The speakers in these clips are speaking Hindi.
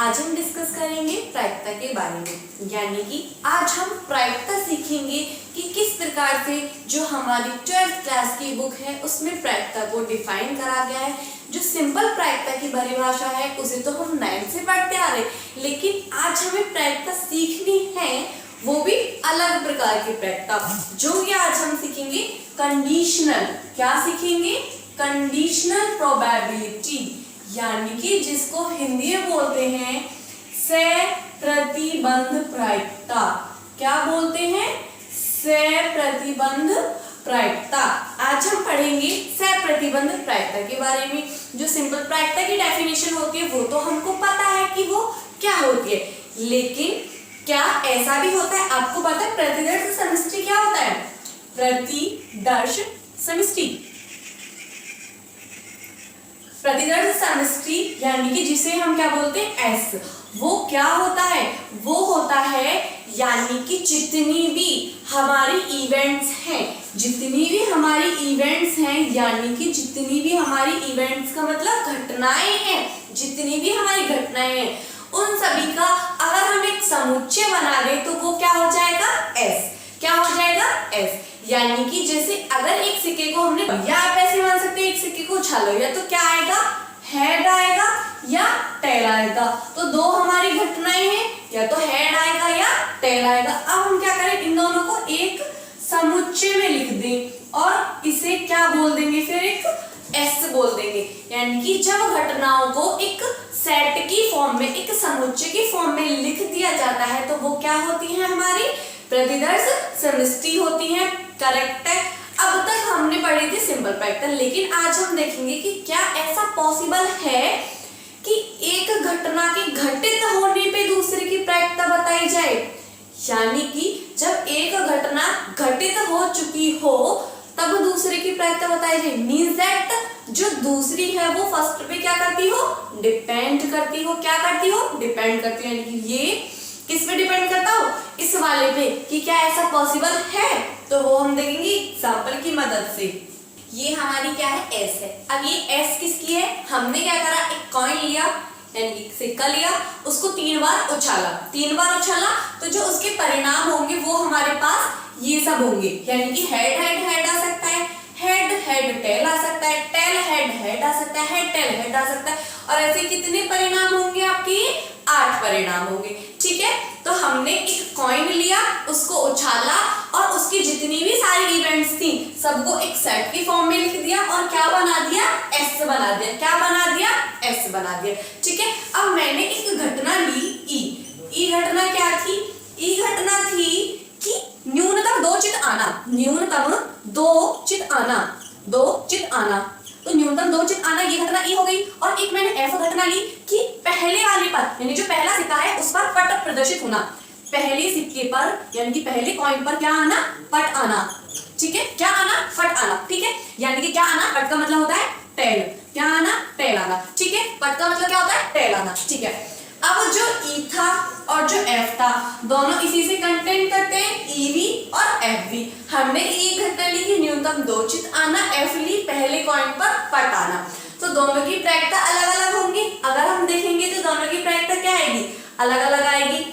आज हम डिस्कस करेंगे प्रायिकता के बारे में, यानी कि आज हम प्रायिकता सीखेंगे कि किस प्रकार से जो हमारी 12th क्लास की बुक है उसमें प्रायिकता को डिफाइन करा गया है। जो सिंपल प्रायिकता की परिभाषा है उसे तो हम 9th से पढ़ते आ रहे, लेकिन आज हमें प्रायिकता सीखनी है, वो भी अलग प्रकार की प्रायिकता, जो कि आज हम सीखेंगे कंडीशनल। क्या सीखेंगे? कंडीशनल प्रोबेबिलिटी, यानी कि जिसको हिंदी में बोलते हैं सप्रतिबंध प्रायिकता। क्या बोलते हैं? सप्रतिबंध प्रायिकता। आज हम पढ़ेंगे सप्रतिबंध प्रायिकता के बारे में। जो सिंपल प्रायिकता की डेफिनेशन होती है वो तो हमको पता है कि वो क्या होती है, लेकिन क्या ऐसा भी होता है, आपको पता है प्रतिदर्श समष्टि क्या होता है? प्रतिदर्श समष्टि, प्रतिदर्श समष्टि यानी कि जिसे हम क्या बोलते हैं एस, वो क्या होता है? वो होता है यानी कि जितनी भी हमारी इवेंट्स हैं, जितनी भी हमारी इवेंट्स हैं, यानी कि जितनी भी हमारी इवेंट्स का मतलब घटनाएं हैं, जितनी भी हमारी घटनाएं हैं उन सभी का अगर हम एक समुच्चय बना दें तो वो क्या हो जाएगा? एस। क्या हो जाएगा? एस। यानी कि जैसे अगर एक सिक्के को हमने, या आप ऐसे मान सकते हैं एक सिक्के को उछालो, या तो क्या आएगा? हेड आएगा या टेल आएगा। तो दो हमारी घटनाएं हैं, या तो हेड आएगा या टेल आएगा। अब हम क्या करें? इन दोनों को एक समुच्चय में लिख दें और इसे क्या बोल देंगे? फिर एक एस बोल देंगे। यानी कि जब घटनाओं को एक सेट की फॉर्म में, एक समुच्चय की फॉर्म में लिख दिया जाता है तो वो क्या होती है? हमारी प्रतिदर्श समष्टि होती है। करेक्ट है। अब तक हमने पढ़ी थी सिंपल प्रायिकता, लेकिन आज हम देखेंगे कि क्या ऐसा पॉसिबल है कि एक घटना के घटित होने पे दूसरे की प्रायिकता बताई जाए। यानी कि जब एक घटना घटित हो चुकी हो तब दूसरे की प्रायिकता बताई जाए। मींस दैट जो दूसरी है वो फर्स्ट पे क्या करती हो? डिपेंड करती हो। क्या करती हो? डिपेंड करती हो। यानी कि ये किस पे डिपेंड करता हो? इस वाले पे, कि क्या ऐसा पॉसिबल है, तो वो हम देखेंगे एग्जांपल की मदद से। ये हमारी क्या है? एस है। अब ये एस किसकी है? हमने क्या करा? एक कॉइन लिया, यानी कि सिक्का लिया, उसको 3 बार उछाला, 3 बार उछाला तो जो उसके परिणाम होंगे वो हमारे पास ये सब होंगे। यानी कि हेड हेड हेड आ सकता है, हेड हेड टेल आ सकता है, टेल हेड हेड आ सकता है, हेड टेल हेड आ सकता है, और ऐसे कितने परिणाम होंगे आपके? 8 परिणाम होंगे। ठीक है, तो हमने एक कॉइन लिया, उसको उछाला और उसकी जितनी भी सारी इवेंट्स थी सबको एक सेट की फॉर्म में लिख दिया और क्या बना दिया? एस बना दिया। क्या बना दिया? एस बना दिया। ठीक है, अब मैंने एक घटना ली ई घटना क्या थी? ई घटना थी कि न्यूनतम 2 चित आना, न्यूनतम 2 चित आना, 2 चित आना, तो न्यूनतम 2 चित आना, ये घटना ई हो गई। और एक मैंने ऐसा घटना ली कि पहले वाले पर, यानी जो पहला सिक्का है उस पर पट प्रदर्शित होना, पहले सिक्के पर यानी कि पहले कॉइन पर क्या आना? पट आना। ठीक है, क्या आना? पट आना। ठीक है, यानी कि क्या आना? पट का मतलब होता है टेल। क्या आना? टेल आना। ठीक है, पट का मतलब क्या होता है? टेल आना। ठीक है, अब जो ई था और जो एफ था दोनों इसी से कंटेंट करते हैं, ईवी और एफवी। हमने ई घटना ली कि न्यूनतम 2 चित आना, एफ ली पहले कॉइन पर पट आना, तो दोनों की प्रायिकता अलग अलग होंगी। अगर हम देखेंगे तो दोनों की प्रायिकता क्या आएगी? अलग अलग आएगी।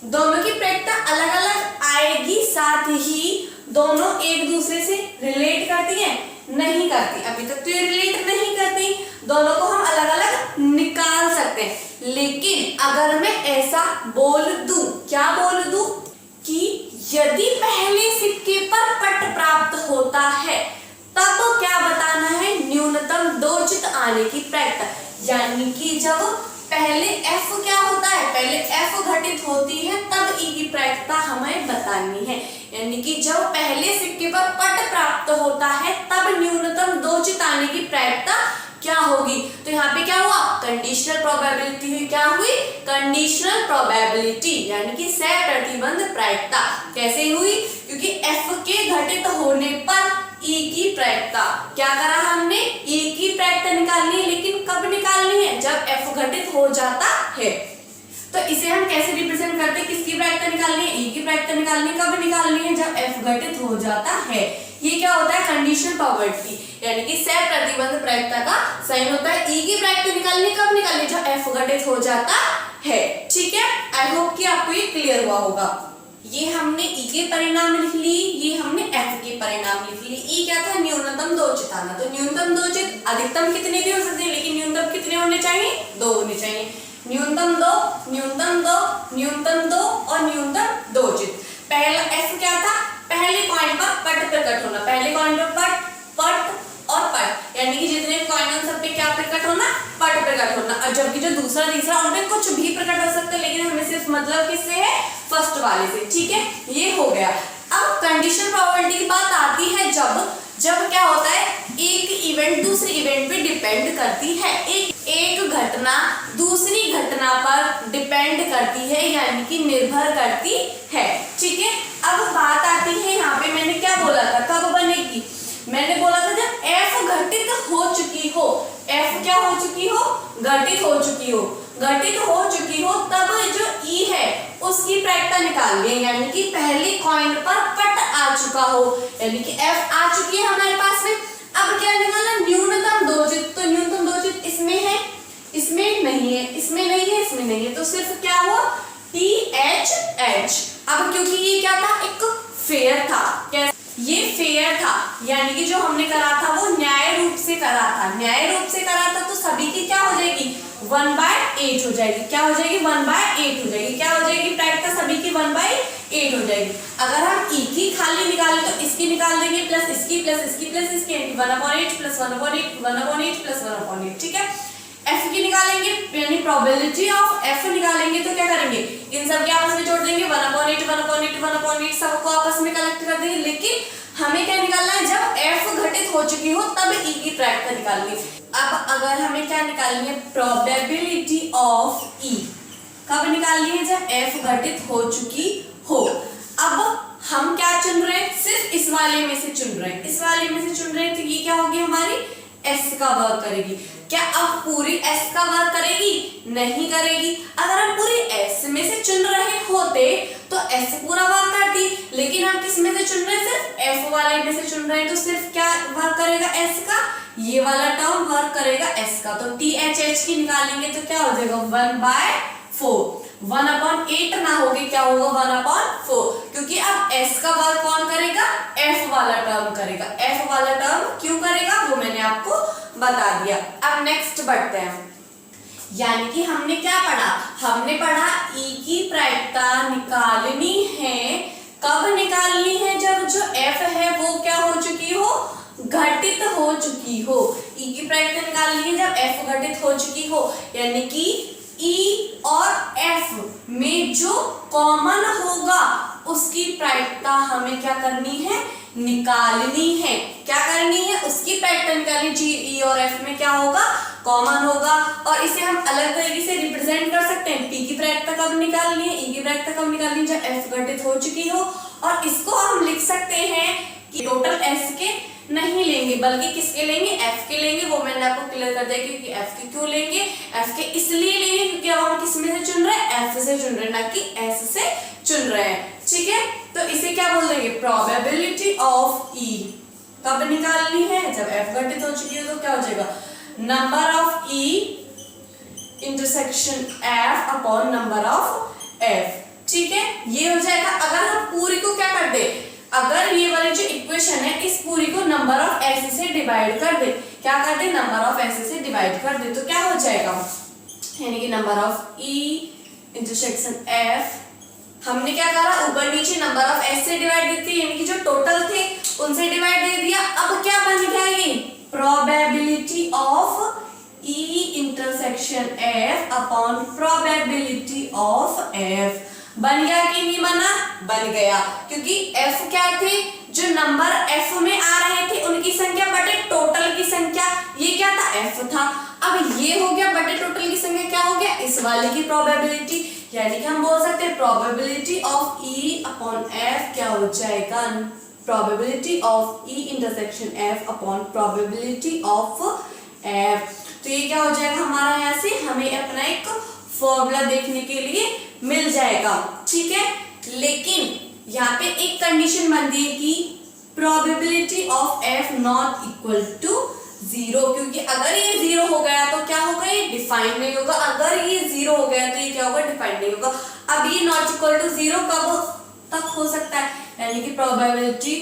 दोनों की प्रायिकता अलग अलग आएगी, साथ ही दोनों एक दूसरे से रिलेट करती है? नहीं करती। अभी तक तो ये रिलेट नहीं करती, दोनों को हम अलग अलग निकाल सकते हैं। लेकिन अगर मैं ऐसा बोल दूं, क्या बोल दूं कि यदि पहले सिक्के पर पट प्राप्त होता है तब क्या बताना है? न्यूनतम 2 चित आने की प्रायिकता। यानी कि जब पहले एफ क्या होता है? पहले एफ घटित होती है तब ई की प्रायिकता हमें बतानी है। यानी कि जब पहले सिक्के पर पट प्राप्त होता है तब न्यूनतम 2 चित आने की प्रायिकता क्या होगी? तो यहाँ पे क्या हुआ? कंडीशनल प्रोबेबिलिटी हुई। क्या हुई? कंडीशनल प्रोबेबिलिटी, यानी कि सप्रतिबंध प्रायिकता। कैसे हुई? क्योंकि एफ के घटित होने पर ई की प्रायिकता, क्या करा हमने? ई की प्रायिकता निकालनी है, लेकिन कब निकालनी है? जब एफ घटित हो जाता है। तो इसे हम कैसे रिप्रेजेंट करते हैं? किसकी प्रायिकता निकालनी है? ई की प्रायिकता निकालनी है। कब निकालनी है? जब एफ घटित हो जाता है। ये क्या होता है? कंडीशनल प्रोबेबिलिटी, यानी कि सप्रतिबंध प्रायिकता का साइन होता है। ई की प्रायिकता निकालनी कब निकालनी? जब एफ घटित हो जाता है। ठीक है, आई होप कि आपको ये क्लियर हुआ होगा। ये हमने ई के परिणाम लिख ली, ये हमने एफ के परिणाम लिख ली। ई क्या था? न्यूनतम दो चित आना। तो न्यूनतम दो चित अधिकतम कितने भी हो सकते हैं, लेकिन न्यूनतम कितने होने चाहिए? दो होने चाहिए। न्यूनतम दो, न्यूनतम दो, न्यूनतम दो और न्यूनतम दो चित। पहला एफ क्या था? पहले कॉइन पर पट प्रकट होना। पहले कॉइन पर पट, पट और पट, यानी कि जितने कॉइन उन सब पे क्या प्रकट होना? पट प्रकट होना। और जबकि जो दूसरा तीसरा उनमें कुछ भी प्रकट हो सकता है, लेकिन हमें सिर्फ मतलब किससे है? फर्स्ट वाले से। ठीक है, ये हो गया। अब कंडीशन प्रोबेबिलिटी की बात आती है जब क्या होता है, एक इवेंट दूसरे इवेंट पे डिपेंड करती है। एक घटना दूसरी घटना पर डिपेंड करती है, यानी कि निर्भर करती है। ठीक है, अब बात आती है यहाँ पे मैंने क्या बोला था, कब बनेगी? मैंने बोला था जब एफ घटित हो चुकी हो। एफ क्या हो चुकी हो? घटित हो चुकी हो। घटित हो चुकी हो तब जो ई है उसकी प्रायिकता निकाल लें, यानी कि पहले कॉइन पर पट आ चुका हो, यानी कि एफ आ चुकी है हमारे पास में। अब क्या निकालना? न्यूनतम दो चित। तो न्यूनतम दो चित इसमें है, इसमें नहीं है, इसमें नहीं है, इसमें नहीं है, तो सिर्फ क्या हुआ? T H H. अब क्योंकि ये क्या था? एक फेयर था। कैसे? ये फेयर था, यानी कि जो हमने करा था वो न्याय रूप से करा था। न्याय रूप से करा था तो सभी की क्या हो जाएगी? 1/8 हो जाएगी। क्या हो जाएगी? 1/8 हो जाएगी। क्या हो जाएगी? प्रायिकता सभी की 1/8 हो जाएगी। अगर हम ई की खाली निकालें तो इसकी निकाल देंगे, प्लस इसकी, प्लस इसकी, प्लस इसकी, 1/8 प्लस 1/8, 1/8 प्लस 1/8। ठीक है, एफ की निकालेंगे, यानी प्रोबेबिलिटी ऑफ एफ निकालेंगे तो क्या करेंगे? इन सब के आपस में जोड़ देंगे, 1/8, 1/8, 1/8 सबको आपस में कलेक्ट कर देंगे। लेकिन हमें क्या निकालना है? जब एफ घटित हो चुकी हो तब ई की प्रायिकता निकालनी है। अब अगर हमें क्या निकालनी है? प्रोबेबिलिटी ऑफ ई कब निकालनी है? जब एफ घटित हो चुकी हो। अब हम क्या चुन रहे हैं? सिर्फ इस वाले में से चुन रहे हैं। इस वाले में से चुन रहे हैं तो ये क्या होगी? हमारी एस का वर्क करेगी। क्या अब पूरी एस का वर्क करेगी? नहीं करेगी। अगर हम पूरी एस में से चुन रहे होते तो एस पूरा वर्क करती, लेकिन हम किस में से चुन रहे हैं? सिर्फ एफ वाले में से चुन रहे हैं, तो सिर्फ क्या वर्क करेगा? एस का। ये वाला टर्म वर्क करेगा एस का। तो टी एच एच की निकालेंगे तो क्या हो जाएगा? 1/4। 1/8 ना होगी, क्या होगा? 1/4, क्योंकि अब एस का वर्क कौन करेगा? एफ वाला टर्म करेगा। एफ वाला टर्म क्यों करेगा वो मैंने आपको बता दिया। अब नेक्स्ट बढ़ते हैं, यानी कि हमने क्या पढ़ा? हमने पढ़ा ई की प्रायिकता निकालनी है। कब निकालनी है? जब जो एफ है वो क्या हो चुकी हो? घटित हो चुकी हो। ई की प्रायिकता निकालनी है जब एफ घटित हो चुकी हो, यानी कि ई और एफ में जो कॉमन होगा उसकी प्रायिकता हमें क्या करनी है? निकालनी है। क्या करनी है? उसकी प्रायिकता निकालनी चाहिए। ई और एफ में क्या होगा? कॉमन होगा। और इसे हम अलग तरीके से रिप्रेजेंट कर सकते हैं। पी की प्रायिकता कब निकालनी है? ई की प्रायिकता कब निकालनी है? जब एफ घटित हो चुकी हो। और इसको हम लिख सकते हैं कि टोटल एस के नहीं लेंगे, बल्कि किसके लेंगे? एफ के लेंगे। वो मैंने आपको क्लियर कर दिया कि एफ के क्यों लेंगे। एफ के इसलिए लेंगे क्योंकि अब हम किस में से चुन रहे हैं? एफ से चुन रहे हैं, ना कि एस से चुन रहे हैं। ठीक है, तो इसे क्या बोल देंगे? प्रोबेबिलिटी ऑफ ई कब निकालनी है? जब एफ घटित हो चुकी है। तो क्या हो जाएगा? Number of E intersection F upon number of F. ठीक है, ये हो जाएगा। अगर हम पूरी को क्या कर दे? अगर ये वाली जो इक्वेशन है इस पूरी को नंबर ऑफ एस से डिवाइड कर दे, क्या कर दे? नंबर ऑफ एस से डिवाइड कर दे, तो क्या हो जाएगा? यानी कि number of E intersection F हमने क्या करा? ऊपर नीचे नंबर ऑफ एस से डिवाइड देती, यानी कि जो टोटल थे उनसे डिवाइड दे दिया। अब क्या बन गया? ये probability of E intersection F upon probability of F बन गया कि नहीं बना? बन गया, क्योंकि एफ क्या थे? जो नंबर एफ में आ रहे थे उनकी संख्या बटे टोटल की संख्या। ये क्या था? एफ था। अब ये हो गया बटे टोटल की संख्या, क्या हो गया? इस वाले की प्रोबेबिलिटी। यानी कि हम बोल सकते हैं probability of E upon F क्या हो जाएगा? Probability of E intersection F upon probability of F. तो ये क्या हो जाएगा हमारा? यहाँ से हमें अपना एक फॉर्मूला देखने के लिए मिल जाएगा। ठीक है, लेकिन यहाँ पे एक कंडीशन बनती है कि probability of F not equal to zero, क्योंकि अगर ये जीरो हो गया तो क्या होगा, ये डिफाइंड नहीं होगा। अगर ये जीरो हो गया तो ये क्या होगा, डिफाइंड नहीं होगा। अब ये नॉट इक्वल टू जीरो कब तक हो सकता है, यानी कि प्रोबेबिलिटी,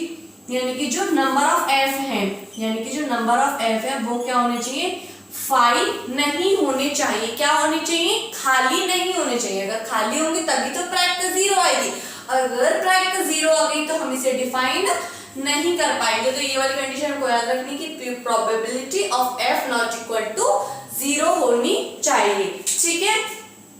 यानी कि जो नंबर ऑफ एफ है, यानी कि जो नंबर ऑफ एफ है वो क्या होने चाहिए, 5 नहीं होने चाहिए। क्या होने चाहिए, खाली नहीं होने चाहिए। अगर खाली होंगे तभी तो प्राइम जीरो आएगी। अगर प्राइम जीरो आ गई तो हम इसे डिफाइन नहीं कर पाएंगे। तो ये वाली कंडीशन को याद रखनी कि probability of F not equal to zero होनी चाहिए। ठीक है।